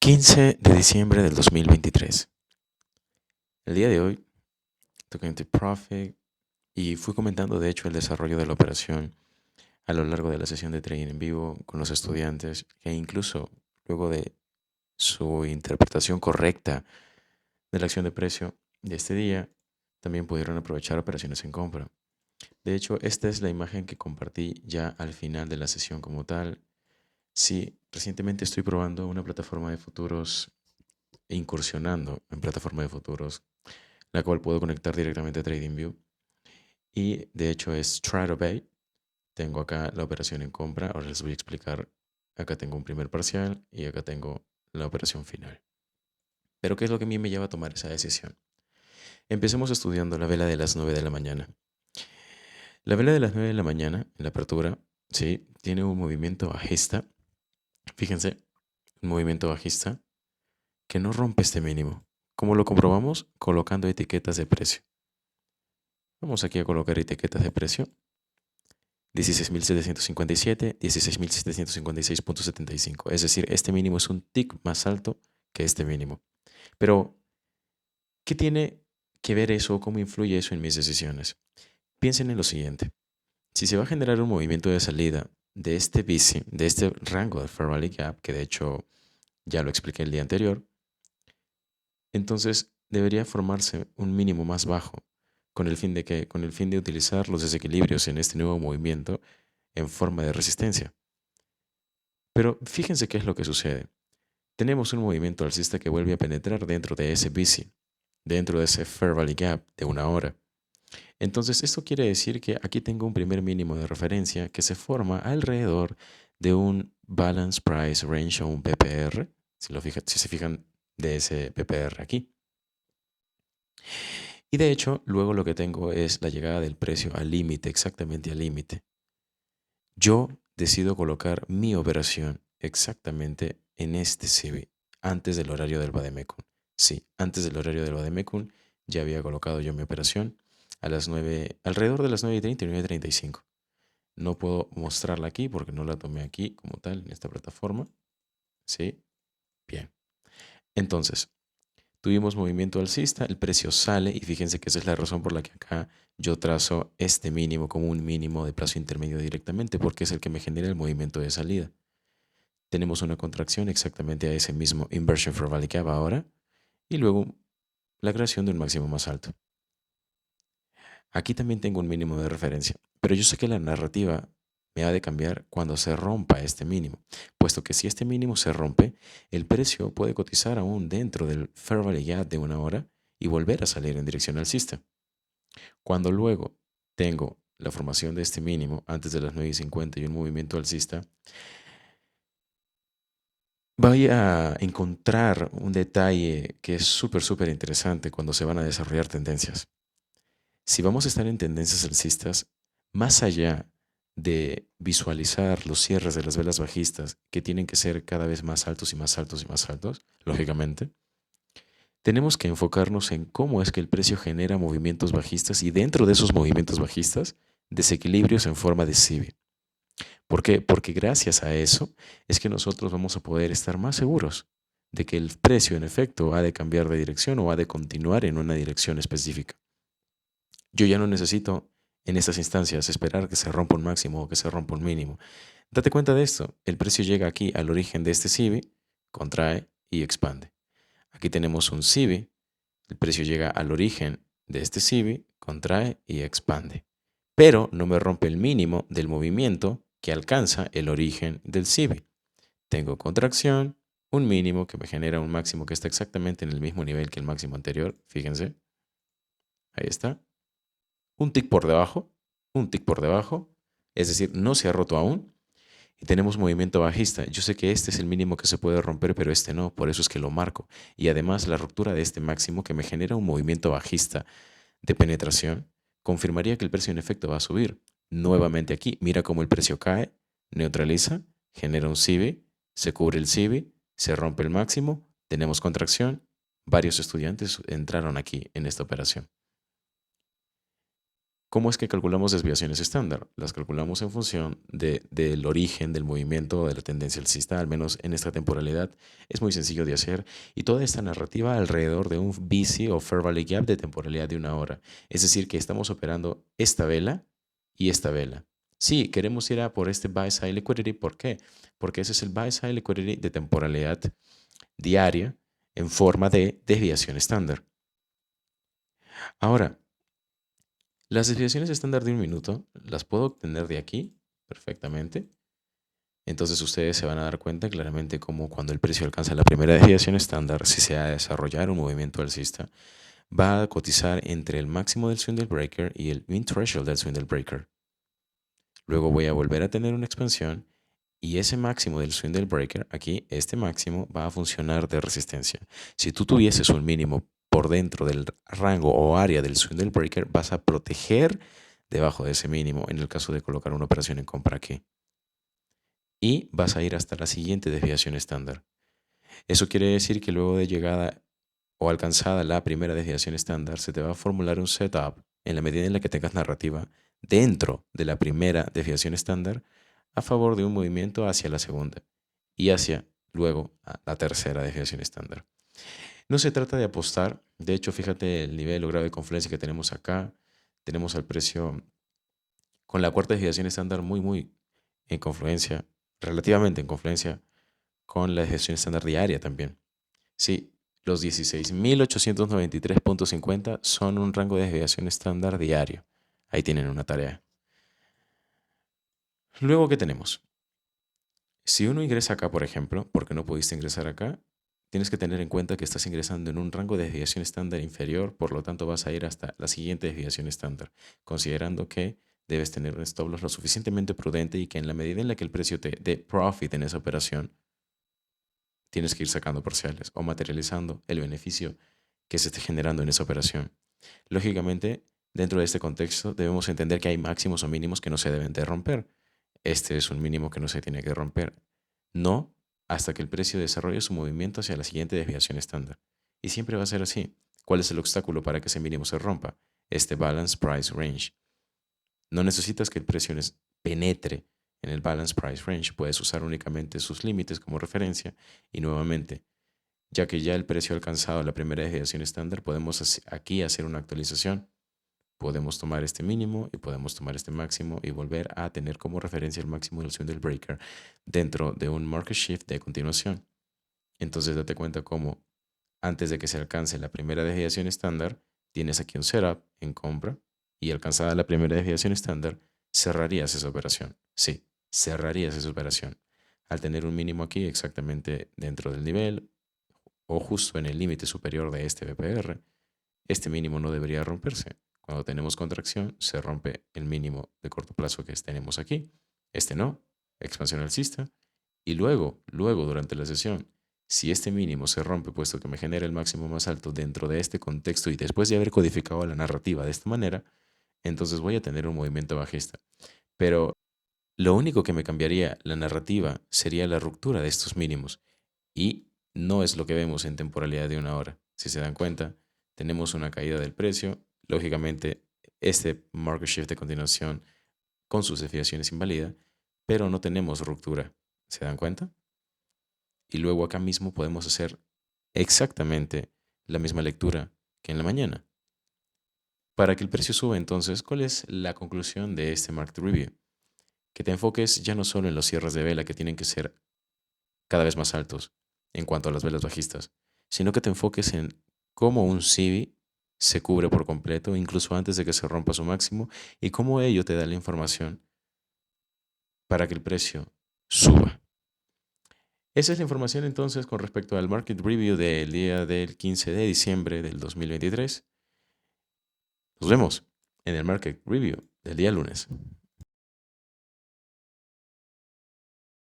15 de diciembre del 2023. El día de hoy, toqué en Profit y fui comentando de hecho el desarrollo de la operación a lo largo de la sesión de trading en vivo con los estudiantes e incluso luego de su interpretación correcta de la acción de precio de este día, también pudieron aprovechar operaciones en compra. De hecho, esta es la imagen que compartí ya al final de la sesión como tal. Sí, recientemente estoy probando una plataforma de futuros e incursionando en plataforma de futuros, la cual puedo conectar directamente a TradingView. Y de hecho es TradObey. Tengo acá la operación en compra. Ahora les voy a explicar. Acá tengo un primer parcial y acá tengo la operación final. Pero ¿qué es lo que a mí me lleva a tomar esa decisión? Empecemos estudiando la vela de las 9 de la mañana. La vela de las 9 de la mañana, en la apertura, sí, tiene un movimiento bajista. Fíjense, un movimiento bajista que no rompe este mínimo. ¿Cómo lo comprobamos? Colocando etiquetas de precio. Vamos aquí a colocar etiquetas de precio. 16.757, 16.756.75. Es decir, este mínimo es un tick más alto que este mínimo. Pero, ¿qué tiene que ver eso o cómo influye eso en mis decisiones? Piensen en lo siguiente. Si se va a generar un movimiento de salida de este bici, de este rango de Fair Value Gap, que de hecho ya lo expliqué el día anterior, entonces debería formarse un mínimo más bajo con el fin de que, con el fin de utilizar los desequilibrios en este nuevo movimiento en forma de resistencia. Pero fíjense qué es lo que sucede. Tenemos un movimiento alcista que vuelve a penetrar dentro de ese bici, dentro de ese Fair Value Gap de una hora. Entonces, esto quiere decir que aquí tengo un primer mínimo de referencia que se forma alrededor de un Balance Price Range o un PPR, si se fijan de ese PPR aquí. Y de hecho, luego lo que tengo es la llegada del precio al límite, exactamente al límite. Yo decido colocar mi operación exactamente en este CB, antes del horario del Vademecum. Sí, antes del horario del Vademecum ya había colocado yo mi operación a las 9, alrededor de las 9:30 y 9:35. No puedo mostrarla aquí porque no la tomé aquí como tal en esta plataforma. Sí, bien. Entonces, tuvimos movimiento alcista, el precio sale y fíjense que esa es la razón por la que acá yo trazo este mínimo como un mínimo de plazo intermedio directamente porque es el que me genera el movimiento de salida. Tenemos una contracción exactamente a ese mismo Inversion for Value Gap ahora y luego la creación de un máximo más alto. Aquí también tengo un mínimo de referencia, pero yo sé que la narrativa me ha de cambiar cuando se rompa este mínimo, puesto que si este mínimo se rompe, el precio puede cotizar aún dentro del Fair Value Gap de una hora y volver a salir en dirección alcista. Cuando luego tengo la formación de este mínimo antes de las 9:50 y un movimiento alcista, voy a encontrar un detalle que es súper interesante cuando se van a desarrollar tendencias. Si vamos a estar en tendencias alcistas, más allá de visualizar los cierres de las velas bajistas, que tienen que ser cada vez más altos y más altos y más altos, lógicamente, tenemos que enfocarnos en cómo es que el precio genera movimientos bajistas y dentro de esos movimientos bajistas, desequilibrios en forma de SIBI. ¿Por qué? Porque gracias a eso es que nosotros vamos a poder estar más seguros de que el precio en efecto ha de cambiar de dirección o ha de continuar en una dirección específica. Yo ya no necesito en estas instancias esperar que se rompa un máximo o que se rompa un mínimo. Date cuenta de esto, el precio llega aquí al origen de este SIBI, contrae y expande. Aquí tenemos un SIBI, el precio llega al origen de este SIBI, contrae y expande. Pero no me rompe el mínimo del movimiento que alcanza el origen del SIBI. Tengo contracción, un mínimo que me genera un máximo que está exactamente en el mismo nivel que el máximo anterior. Fíjense, ahí está. Un tick por debajo, un tick por debajo. Es decir, no se ha roto aún. Y tenemos movimiento bajista. Yo sé que este es el mínimo que se puede romper, pero este no. Por eso es que lo marco. Y además la ruptura de este máximo que me genera un movimiento bajista de penetración confirmaría que el precio en efecto va a subir. Nuevamente aquí, mira cómo el precio cae, neutraliza, genera un SIBI, se cubre el SIBI, se rompe el máximo, tenemos contracción. Varios estudiantes entraron aquí en esta operación. ¿Cómo es que calculamos desviaciones estándar? Las calculamos en función del origen del movimiento o de la tendencia alcista, al menos en esta temporalidad. Es muy sencillo de hacer y toda esta narrativa alrededor de un BC o Fair Value Gap de temporalidad de una hora. Es decir, que estamos operando esta vela y esta vela. Sí, queremos ir a por este Buy Side Liquidity. ¿Por qué? Porque ese es el Buy Side Liquidity de temporalidad diaria en forma de desviación estándar. Ahora, las desviaciones estándar de un minuto las puedo obtener de aquí perfectamente. Entonces ustedes se van a dar cuenta claramente cómo cuando el precio alcanza la primera desviación estándar, si se ha de desarrollar un movimiento alcista, va a cotizar entre el máximo del swing del breaker y el mean threshold del swing del breaker. Luego voy a volver a tener una expansión y ese máximo del swing del breaker, aquí este máximo va a funcionar de resistencia. Si tú tuvieses un mínimo por dentro del rango o área del swing del breaker, vas a proteger debajo de ese mínimo en el caso de colocar una operación en compra aquí. Y vas a ir hasta la siguiente desviación estándar. Eso quiere decir que luego de llegada o alcanzada la primera desviación estándar, se te va a formular un setup en la medida en la que tengas narrativa dentro de la primera desviación estándar a favor de un movimiento hacia la segunda y hacia luego a la tercera desviación estándar. No se trata de apostar, de hecho fíjate el nivel o grado de confluencia que tenemos acá, tenemos al precio con la cuarta desviación estándar muy en confluencia, relativamente en confluencia con la desviación estándar diaria también. Sí, los 16.893.50 son un rango de desviación estándar diario. Ahí tienen una tarea. Luego, ¿qué tenemos? Si uno ingresa acá, por ejemplo, porque no pudiste ingresar acá, tienes que tener en cuenta que estás ingresando en un rango de desviación estándar inferior, por lo tanto vas a ir hasta la siguiente desviación estándar, considerando que debes tener un stop loss lo suficientemente prudente y que en la medida en la que el precio te dé profit en esa operación, tienes que ir sacando parciales o materializando el beneficio que se esté generando en esa operación. Lógicamente, dentro de este contexto debemos entender que hay máximos o mínimos que no se deben de romper. Este es un mínimo que no se tiene que romper. No hasta que el precio desarrolle su movimiento hacia la siguiente desviación estándar. Y siempre va a ser así. ¿Cuál es el obstáculo para que ese mínimo se rompa? Este balance price range. No necesitas que el precio penetre en el balance price range. Puedes usar únicamente sus límites como referencia y nuevamente, ya que ya el precio ha alcanzado la primera desviación estándar, podemos aquí hacer una actualización. Podemos tomar este mínimo y podemos tomar este máximo y volver a tener como referencia el máximo del swing del breaker dentro de un market shift de continuación. Entonces date cuenta cómo antes de que se alcance la primera desviación estándar, tienes aquí un setup en compra y alcanzada la primera desviación estándar, cerrarías esa operación. Sí, cerrarías esa operación. Al tener un mínimo aquí exactamente dentro del nivel o justo en el límite superior de este BPR, este mínimo no debería romperse. Cuando tenemos contracción, se rompe el mínimo de corto plazo que tenemos aquí. Este no, expansión alcista. Y luego, durante la sesión, si este mínimo se rompe, puesto que me genera el máximo más alto dentro de este contexto y después de haber codificado la narrativa de esta manera, entonces voy a tener un movimiento bajista. Pero lo único que me cambiaría la narrativa sería la ruptura de estos mínimos. Y no es lo que vemos en temporalidad de una hora. Si se dan cuenta, tenemos una caída del precio. Lógicamente, este market shift de continuación con sus desviaciones invalida, pero no tenemos ruptura. ¿Se dan cuenta? Y luego acá mismo podemos hacer exactamente la misma lectura que en la mañana. Para que el precio suba, entonces, ¿cuál es la conclusión de este market review? Que te enfoques ya no solo en los cierres de vela que tienen que ser cada vez más altos en cuanto a las velas bajistas, sino que te enfoques en cómo un CIBI se cubre por completo, incluso antes de que se rompa su máximo, y cómo ello te da la información para que el precio suba. Esa es la información entonces con respecto al Market Review del día del 15 de diciembre del 2023. Nos vemos en el Market Review del día lunes.